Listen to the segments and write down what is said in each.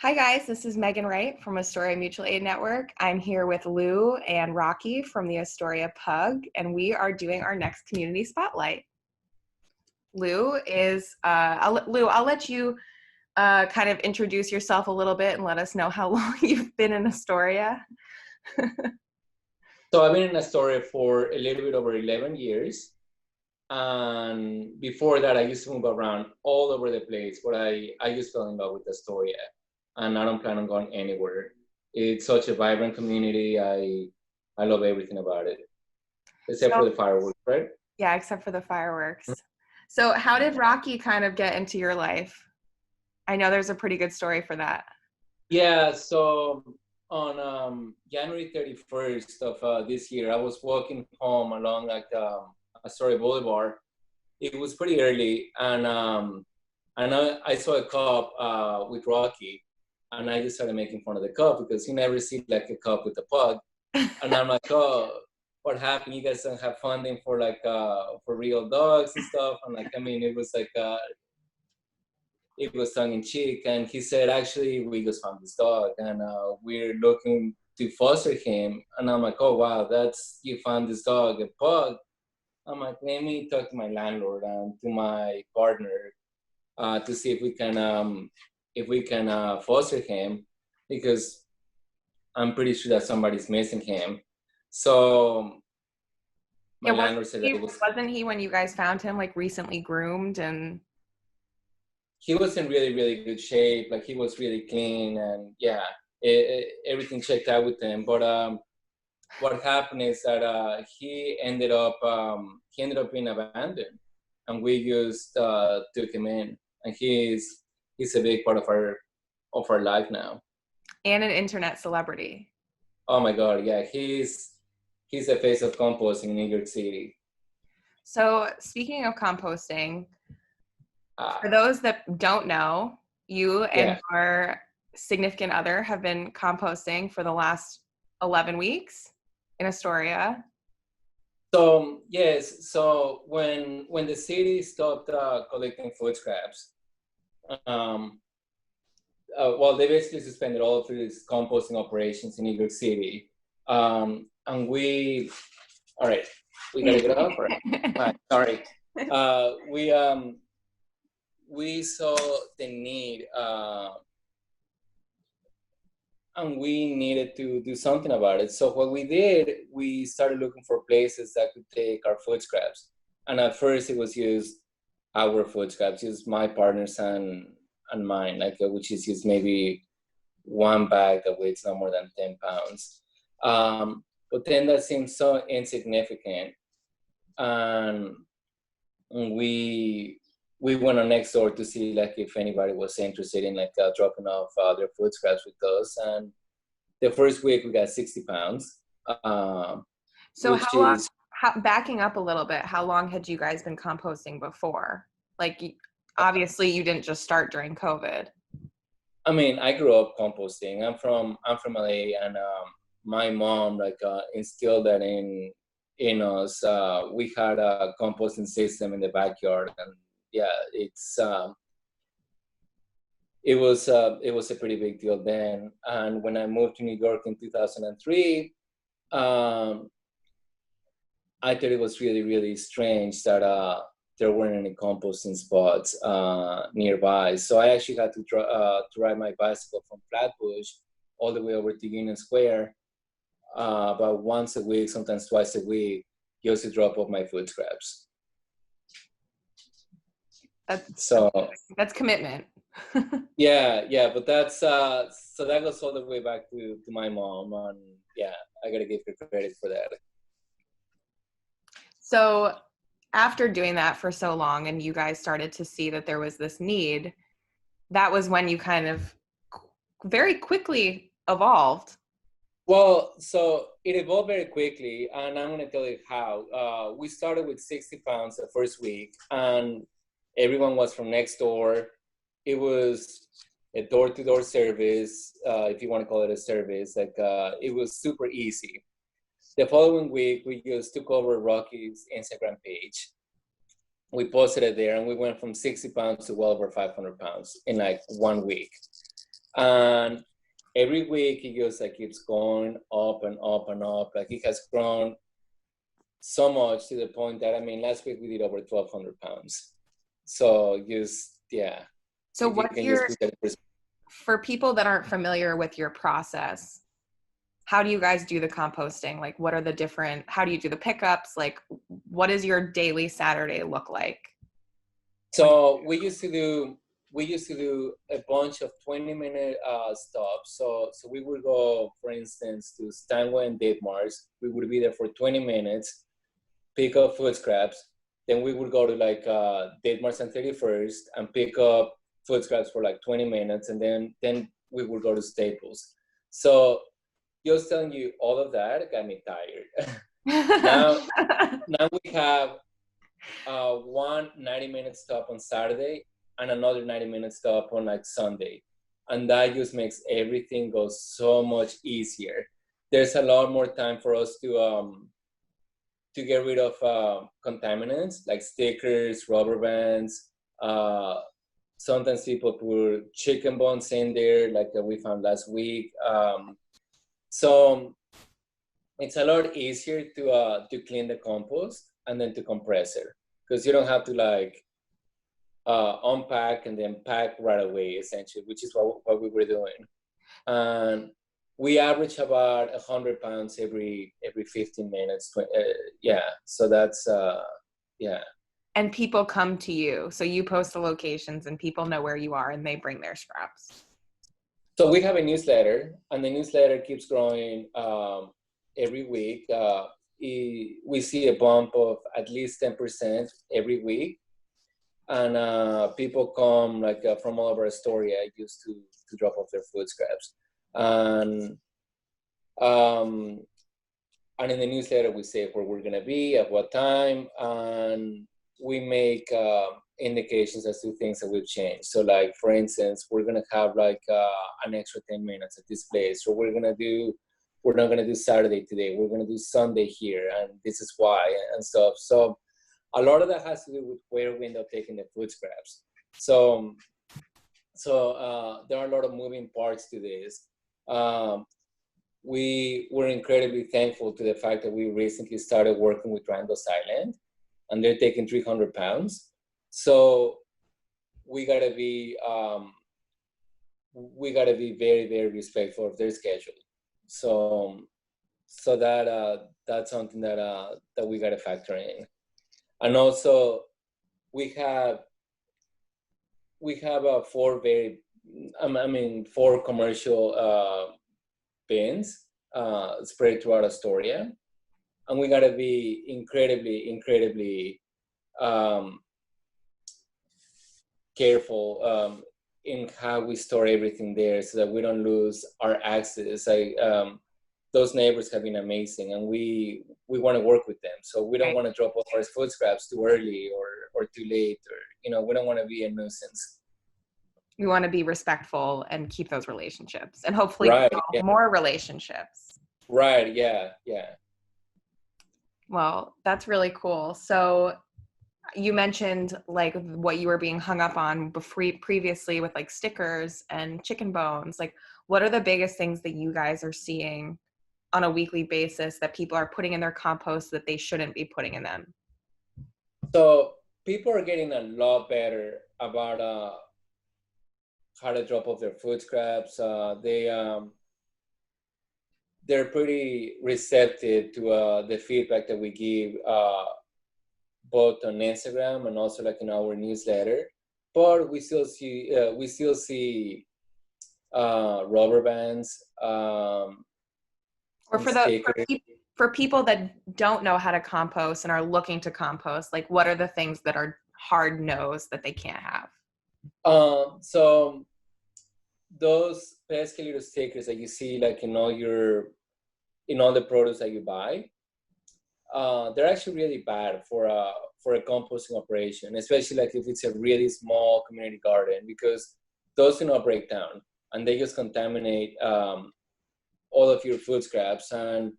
Hi guys, this is Meghan Wright from Astoria Mutual Aid Network. I'm here with Lou and Rocky from the Astoria Pug, and we are doing our next community spotlight. Lou is, I'll let you kind of introduce yourself a little bit and let us know how long you've been in Astoria. So I've been in Astoria for a little bit over 11 years. And before that, I used to move around all over the place, but I just fell in love with Astoria. And I don't plan on going anywhere. It's such a vibrant community. I love everything about it, except for the fireworks, right? Yeah, except for the fireworks. So how did Rocky kind of get into your life? I know there's a pretty good story for that. Yeah, so on January 31st of this year, I was walking home along Astoria Boulevard. It was pretty early, and I saw a cop with Rocky, and I just started making fun of the cop because you never see like a cop with a pug. And I'm like, oh, what happened? You guys don't have funding for for real dogs and stuff. And like, I mean, it was tongue in cheek. And he said, actually, we just found this dog, and we're looking to foster him. And I'm like, oh wow, you found this dog, a pug. I'm like, let me talk to my landlord and to my partner to see if we can foster him, because I'm pretty sure that somebody's missing him. So my Yeah, landlord said that wasn't he when you guys found him like recently groomed and he was in really, really good shape. Like he was really clean, and yeah, everything checked out with him. But what happened is that he ended up being abandoned, and we just took him in, and he's a big part of our life now. and an internet celebrity? Oh my God, yeah, he's the face of composting in New York City. So speaking of composting, for Uh, those that don't know, you and yeah. your significant other have been composting for the last 11 weeks in Astoria. So yes, so when the city stopped collecting food scraps, um, well, they basically suspended all of these composting operations in New York City, and all right, we gotta get off. All right, sorry. Uh, we um, we saw the need, and we needed to do something about it. So what we did, we started looking for places that could take our food scraps. And at first, it was just our food scraps, just my partners and mine, which is just maybe one bag that weighs no more than 10 pounds. But then that seemed so insignificant, and we we went on next door to see like if anybody was interested in dropping off their food scraps with us. And the first week we got 60 pounds, So which is, backing up a little bit, how long had you guys been composting before? Like, obviously you didn't just start during COVID. I mean, I grew up composting. I'm from LA, and my mom instilled that in us. We had a composting system in the backyard, and yeah, it was a pretty big deal then. And when I moved to New York in 2003, um, I thought it was really, really strange that there weren't any composting spots nearby. So I actually had to ride my bicycle from Flatbush all the way over to Union Square about once a week, sometimes twice a week, just to drop off my food scraps. So That's commitment. yeah, but that's so that goes all the way back to my mom, and yeah, I gotta give her credit for that. So after doing that for so long and you guys started to see that there was this need, that was when you kind of very quickly evolved. Well, so it evolved very quickly, and I'm gonna tell you how. We started with 60 pounds the first week, and everyone was from next door. It was a door-to-door service, if you want to call it a service. It was super easy. The following week, we just took over Rocky's Instagram page. We posted it there, and we went from 60 pounds to well over 500 pounds in like 1 week. And every week it just like keeps going up and up and up. Like it has grown so much to the point that, I mean, last week we did over 1,200 pounds. So just, yeah. So If you what's can just your, put that in for people that aren't familiar with your process, how do you guys do the composting? Like, what are the different, how do you do the pickups? Like, what does your daily Saturday look like? So we used to do a bunch of 20-minute stops. So we would go, for instance, to Stanway and Ditmars. We would be there for 20 minutes, pick up food scraps. Then we would go to like Ditmars and 31st and pick up food scraps for like 20 minutes, and then we would go to Staples. So just telling you all of that got me tired. now now we have one 90-minute stop on Saturday and another 90-minute stop on like Sunday. And that just makes everything go so much easier. There's a lot more time for us to get rid of contaminants like stickers, rubber bands. Sometimes people put chicken bones in there, like we found last week. So it's a lot easier to clean the compost and then to compress it, because you don't have to like unpack and then pack right away, essentially, which is what we were doing. And we average about 100 pounds every 15 minutes. Yeah, so that's yeah. And people come to you. So you post the locations and people know where you are and they bring their scraps. So we have a newsletter, and the newsletter keeps growing every week. We see a bump of at least 10% every week. And people come like from all over Astoria used to drop off their food scraps. And and in the newsletter we say where we're gonna be, at what time, and we make indications as to things that we've changed. So like, for instance, we're gonna have like an extra 10 minutes at this place, or we're not gonna do Saturday today, we're gonna do Sunday here, and this is why, and stuff. So a lot of that has to do with where we end up taking the food scraps. So there are a lot of moving parts to this. We were incredibly thankful to the fact that we recently started working with Randall's Island, and they're taking 300 pounds. So we gotta be very, very respectful of their schedule. So that's something that we gotta factor in. And also we have four commercial bins spread throughout Astoria, and we gotta be incredibly careful in how we store everything there, so that we don't lose our access. Those neighbors have been amazing, and we want to work with them. So we don't want to drop off our food scraps too early or too late, or we don't want to be a nuisance. We want to be respectful and keep those relationships, and hopefully more relationships. Right. Yeah. Well, that's really cool. So you mentioned like what you were being hung up on previously with like stickers and chicken bones. Like, what are the biggest things that you guys are seeing on a weekly basis that people are putting in their compost that they shouldn't be putting in them? So people are getting a lot better about how to drop off their food scraps. They're pretty receptive to the feedback that we give, both on Instagram and also like in our newsletter. But we still see rubber bands. Or for people that don't know how to compost and are looking to compost, like what are the things that are hard no's that they can't have? So those pesky little stickers that you see like in all the products that you buy, they're actually really bad for a composting operation, especially like if it's a really small community garden, because those do not break down and they just contaminate all of your food scraps. And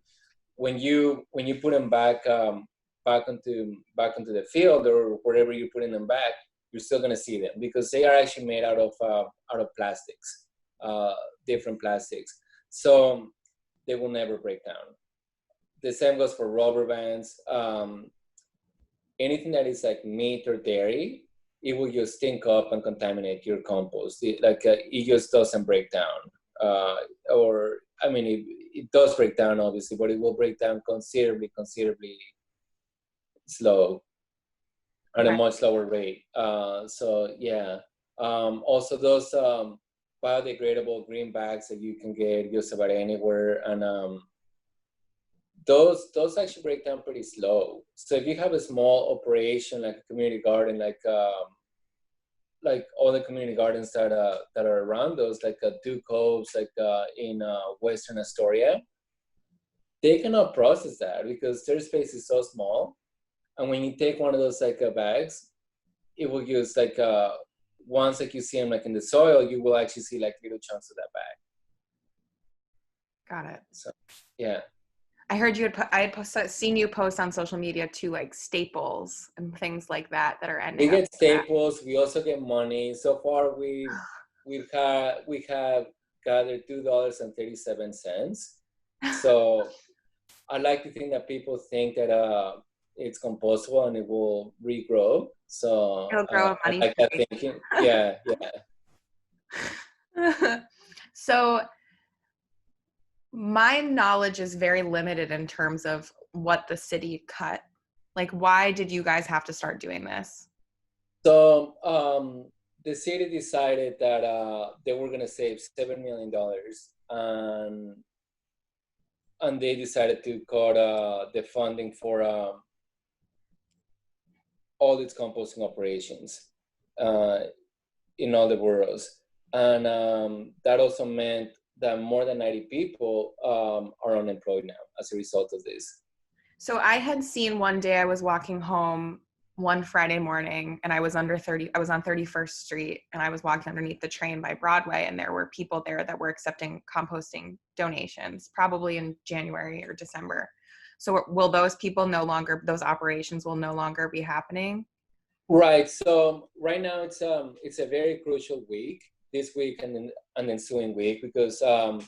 when you put them back onto the field or wherever you're putting them back, you're still gonna see them, because they are actually made out of plastics. different plastics. So they will never break down. The same goes for rubber bands. Anything that is like meat or dairy, it will just stink up and contaminate your compost. It just doesn't break down. Or I mean, it does break down obviously, but it will break down considerably slow at a much slower rate. So yeah. Also those biodegradable green bags that you can get just about anywhere, and those actually break down pretty slow. So if you have a small operation like a community garden, like all the community gardens that are around those, like Two Coves, like in Western Astoria, they cannot process that because their space is so small. And when you take one of those bags, it will use once you see them in the soil, you will actually see little chunks of that bag. Got it. So yeah. I heard seen you post on social media too, staples and things like that are ending. We get staples. We also get money. So far, we have gathered $2.37. So I like to think that people think that it's compostable and it will regrow. So it'll grow a money I like that thinking. Yeah. So my knowledge is very limited in terms of what the city cut. Why did you guys have to start doing this? So the city decided that they were going to save $7 million, and they decided to cut the funding for all its composting operations in all the boroughs. And that also meant that more than 90 people are unemployed now as a result of this. So I had seen one day I was walking home one Friday morning and I was on 31st Street and I was walking underneath the train by Broadway, and there were people there that were accepting composting donations, probably in January or December. So will those operations will no longer be happening? Right. So right now it's a very crucial week, this week and then an ensuing week, because the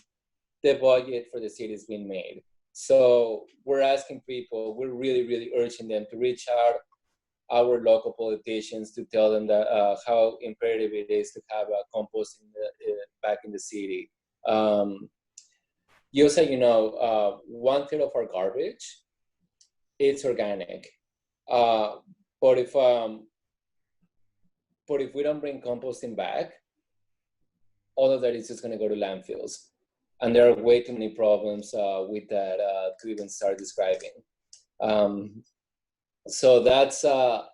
budget for the city has been made. So we're asking people, we're really urging them to reach out our local politicians to tell them that how imperative it is to have composting back in the city. Just so you know, 1/3 of our garbage, it's organic. But if we don't bring composting back, all of that is just going to go to landfills, and there are way too many problems with that to even start describing. So that's that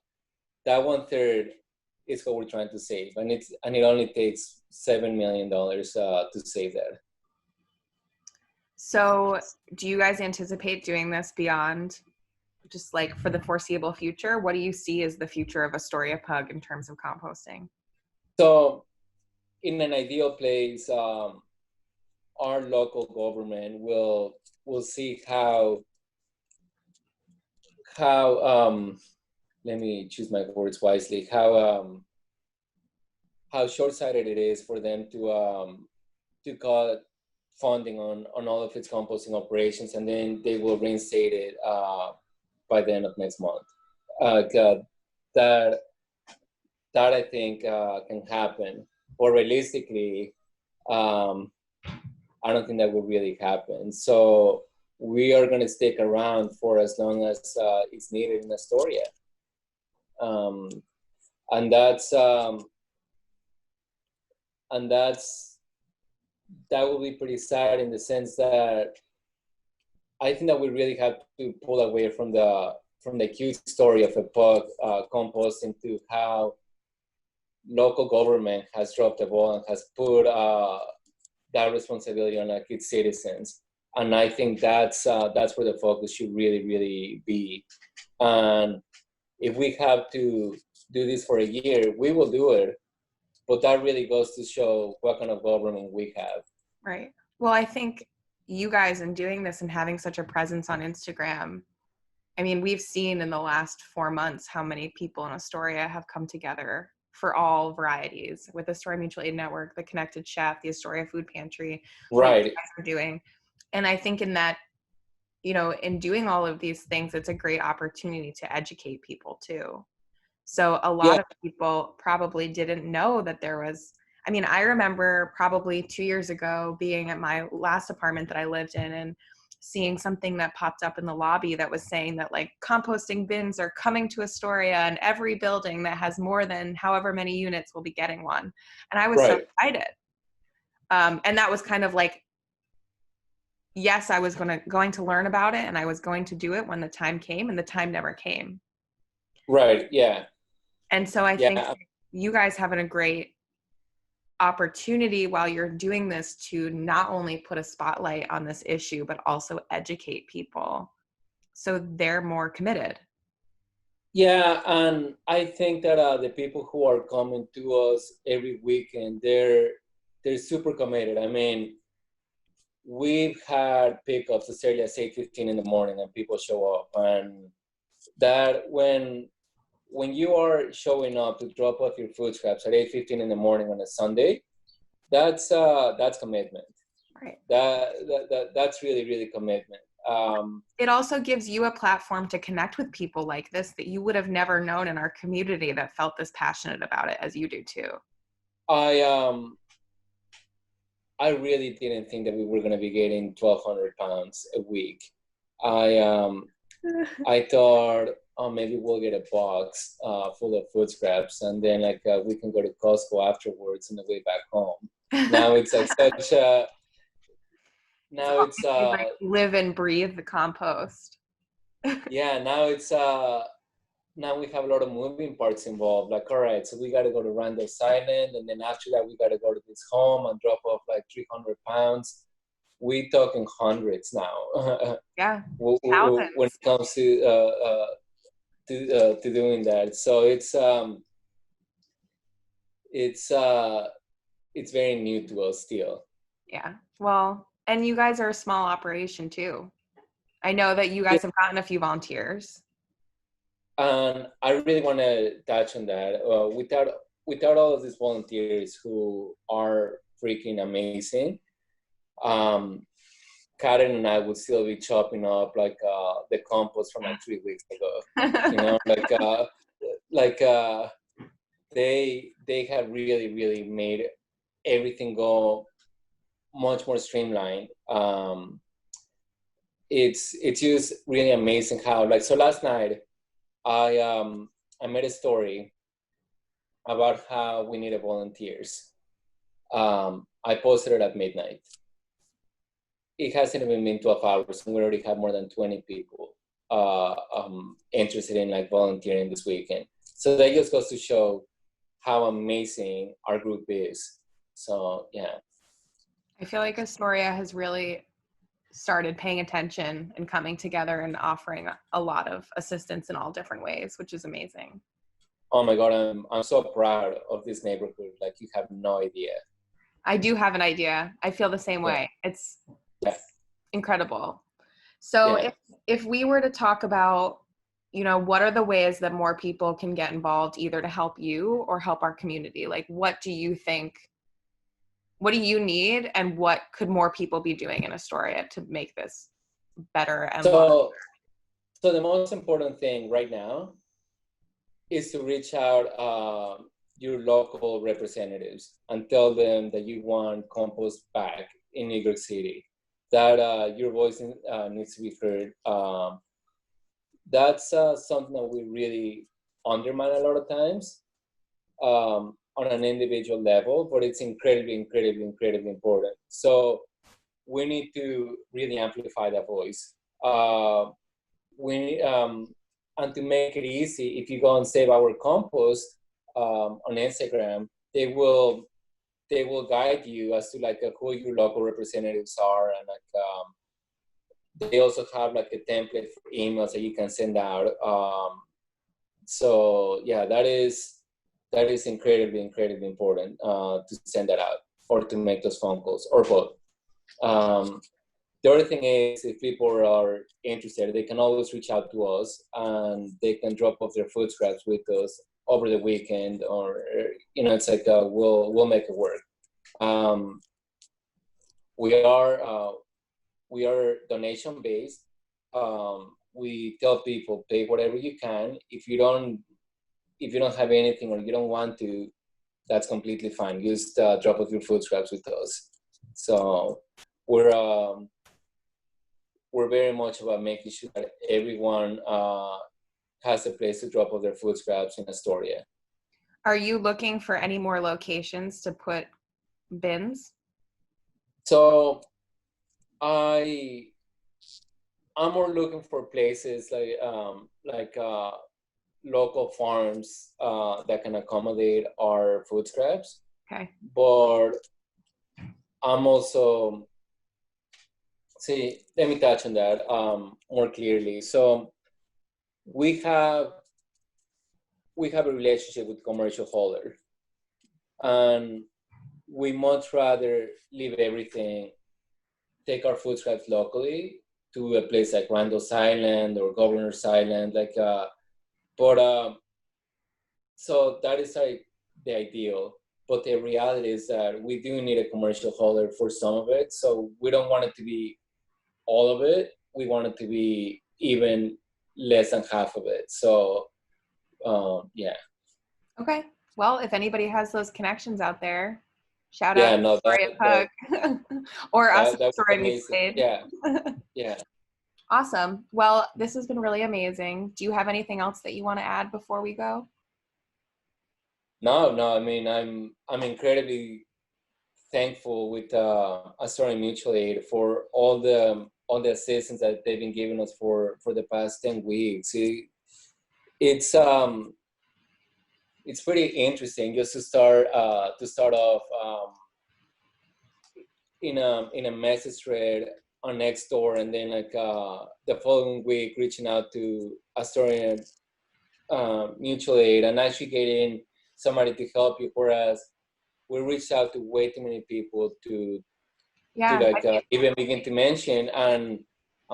1/3 is what we're trying to save, and it only takes $7 million to save that. So, do you guys anticipate doing this beyond just for the foreseeable future? What do you see as the future of Astoria Pug in terms of composting? So, in an ideal place, our local government will see how let me choose my words wisely, how short-sighted it is for them to cut funding on all of its composting operations, and then they will reinstate it by the end of next month. That I think can happen, but realistically, I don't think that will really happen. So we are going to stick around for as long as it's needed in Astoria, and that will be pretty sad in the sense that I think that we really have to pull away from the cute story of a pug composting to how local government has dropped the ball and has put that responsibility on its citizens. And I think that's where the focus should really be. And if we have to do this for a year, we will do it. But that really goes to show what kind of government we have. Right. Well, I think you guys, in doing this and having such a presence on Instagram, I mean, we've seen in the last 4 months how many people in Astoria have come together for all varieties with the Astoria Mutual Aid Network, the Connected Chef, the Astoria Food Pantry, what you Right. guys are doing. And I think in that, you know, in doing all of these things, it's a great opportunity to educate people too. So a lot Yeah. of people probably didn't know that there was, I mean, I remember probably 2 years ago being at my last apartment that I lived in and seeing something that popped up in the lobby that was saying that like composting bins are coming to Astoria and every building that has more than however many units will be getting one. And I was so Right. excited. And that was kind of like, yes, I was going to learn about it and I was going to do it when the time came, and the time never came. Right. Yeah. And so I think Yeah. you guys having a great opportunity while you're doing this to not only put a spotlight on this issue, but also educate people so they're more committed. Yeah, and I think that the people who are coming to us every weekend, they're super committed. I mean, we've had pickups as early as 8:15 in the morning, and people show up, and that when you are showing up to drop off your food scraps at 8:15 in the morning on a Sunday, that's commitment. Right. That's really, really commitment. It also gives you a platform to connect with people like this that you would have never known in our community that felt this passionate about it as you do too. I really didn't think that we were gonna be getting 1,200 pounds a week. I thought, oh, maybe we'll get a box full of food scraps, and then like we can go to Costco afterwards on the way back home. Now it's like such a now it's like live and breathe the compost. yeah, now we have a lot of moving parts involved. Like, all right, so we got to go to Randall's Island, and then after that, we got to go to this home and drop off like 300 pounds. We talking hundreds now. Yeah, when thousands. it comes to doing that. So it's very new to us still. Yeah. Well, and you guys are a small operation too. I know that you guys have gotten a few volunteers. And I really want to touch on that. Without all of these volunteers who are freaking amazing, Caren and I would still be chopping up like the compost from like 3 weeks ago. You know, like they have really made everything go much more streamlined. It's just really amazing how, like, so last night I made a story about how we needed volunteers. I posted it at midnight. It hasn't even been 12 hours, and we already have more than 20 people interested in like volunteering this weekend. So that just goes to show how amazing our group is. So yeah. I feel like Astoria has really started paying attention and coming together and offering a lot of assistance in all different ways, which is amazing. Oh my God, I'm so proud of this neighborhood. Like, you have no idea. I do have an idea. I feel the same way. It's incredible. So if we were to talk about, you know, what are the ways that more people can get involved either to help you or help our community? Like, what do you think, what do you need, and what could more people be doing in Astoria to make this better and so the most important thing right now is to reach out your local representatives and tell them that you want compost back in New York City, that your voice needs to be heard. That's something that we really undermine a lot of times on an individual level, but it's incredibly important. So we need to really amplify that voice. And to make it easy, if you go and save our compost on Instagram, they will guide you as to like who your local representatives are, and like they also have like a template for emails that you can send out. So yeah, that is incredibly important to send that out or to make those phone calls or both. The other thing is, if people are interested, they can always reach out to us and they can drop off their food scraps with us over the weekend, or it's like we'll make it work. We are donation based. We tell people, pay whatever you can. If you don't have anything, or you don't want to, that's completely fine. Just drop off your food scraps with us. So we're very much about making sure that everyone has a place to drop off their food scraps in Astoria. Are you looking for any more locations to put bins? So I'm more looking for places like local farms that can accommodate our food scraps. Okay. But I'm also, let me touch on that more clearly. So we have a relationship with commercial holder, and we much rather leave everything, take our food scraps locally to a place like Randall's Island or Governor's Island, so that is like the ideal. But the reality is that we do need a commercial hauler for some of it. So we don't want it to be all of it. We want it to be even less than half of it. So, yeah. Okay. Well, if anybody has those connections out there, shout out to Astoria Pug or us at Astoria Mutual Aid. Yeah. Yeah. Awesome. Well, this has been really amazing. Do you have anything else that you want to add before we go? No. I mean, I'm incredibly thankful with Astoria Mutual Aid for all the assistance that they've been giving us for the past 10 weeks. It's pretty interesting just to start off in a message thread on Nextdoor, and then the following week reaching out to Astoria Mutual Aid and actually getting somebody to help you, whereas we reached out to way too many people to even begin to mention, and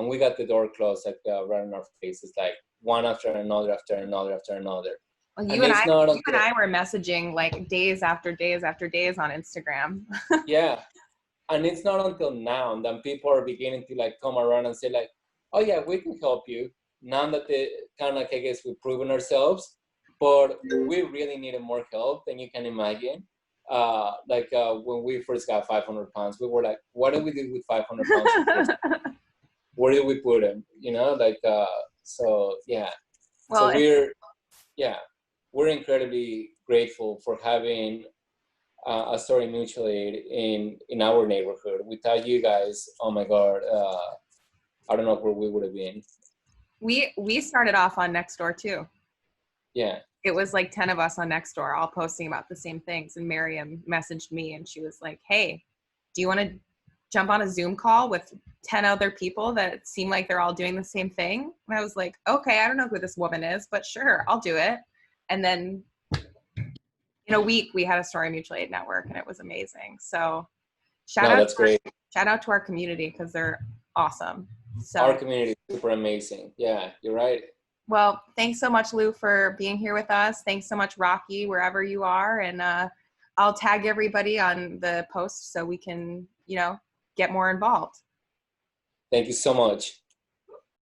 we got the door closed right in our faces, like one after another after another after another. Well, you and I were messaging like days after days after days on Instagram. Yeah. And it's not until now that people are beginning to come around and say oh yeah, we can help you. Now that they kind of I guess we've proven ourselves, but we really needed more help than you can imagine. When we first got 500 pounds, we were like, what do we do with 500 pounds? Where do we put them? So yeah. Well, so we're incredibly grateful for having Astoria Mutual Aid in our neighborhood. Without you guys, oh my God, I don't know where we would have been. We started off on Nextdoor too. Yeah. It was like 10 of us on Nextdoor all posting about the same things. And Miriam messaged me and she was like, hey, do you want to jump on a Zoom call with 10 other people that seem like they're all doing the same thing? And I was like, okay, I don't know who this woman is, but sure, I'll do it. And then in a week we had Astoria Mutual Aid Network and it was amazing. So shout out to our community because they're awesome. So our community is super amazing. Yeah, you're right. Well, thanks so much, Lou, for being here with us. Thanks so much, Rocky, wherever you are. And I'll tag everybody on the post so we can, get more involved. Thank you so much.